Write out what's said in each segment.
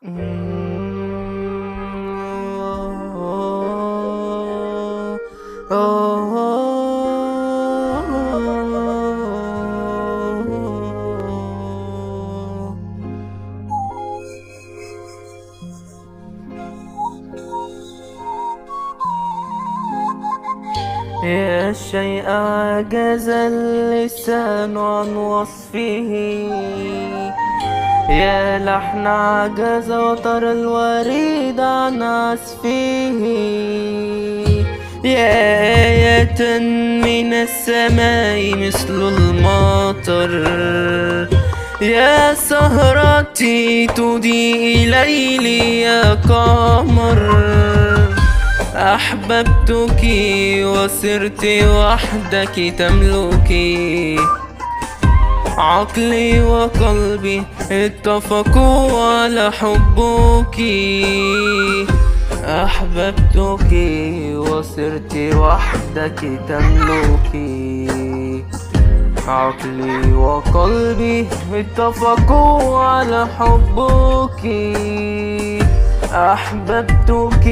يا شيء عجز اللسان عن وصفه، يا لحن عجز وتر الوريد عن عزفه، يا آية من السماء مثل المطر، يا سهرتي تضيء ليلي يا قمر. أحببتك وصرت وحدك تملكي، عقلي وقلبي اتفقوا على حبك. أحببتك وصرت وحدك تملكي، عقلي وقلبي اتفقوا على حبك. أحببتك.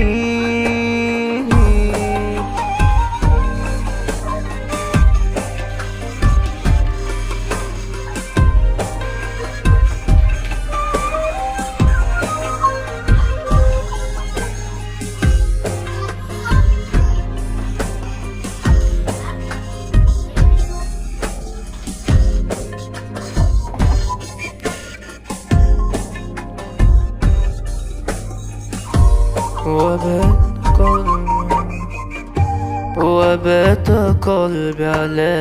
وبات قلبي على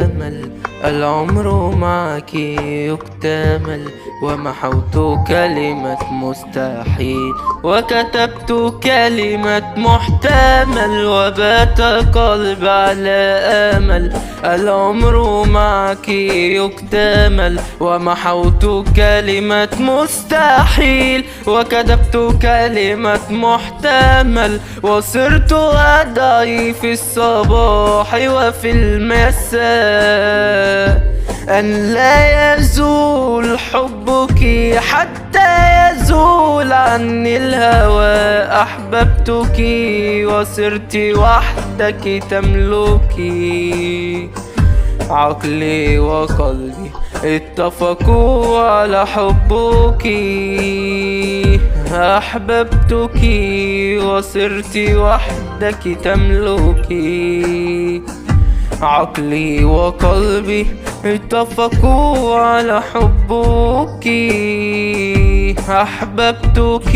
أمل العمر معك يكتمل، ومحوت كلمة مستحيل وكتبت كلمة محتمل. وبات قلبي على أمل العمر معك يكتمل، ومحوت كلمة مستحيل وكتبت كلمة محتمل. وصرت أدعي في الصباح وفي المساء أن لا يزول حبك حتى يزول عني الهوى. أحببتك وصرت وحدك تملكي، عقلي وقلبي اتفقوا على حبك. أحببتك وصرت وحدك تملكي، عقلي وقلبي اتفقوا على حبك. أحببتك.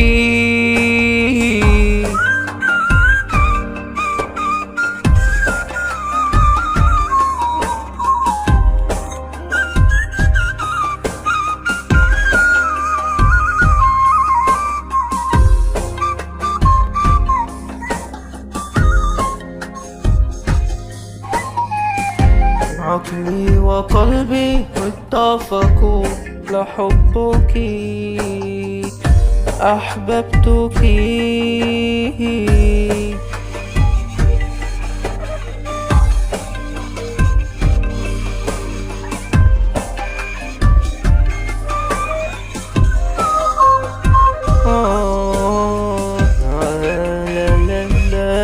عقلي وقلبي اتفقوا لحبك. أحببتك. لا لا لا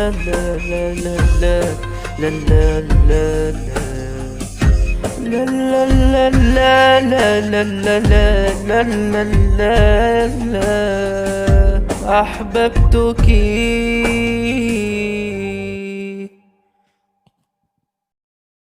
لا لا لا لا لا لا لا لا لا لا. أحببتك.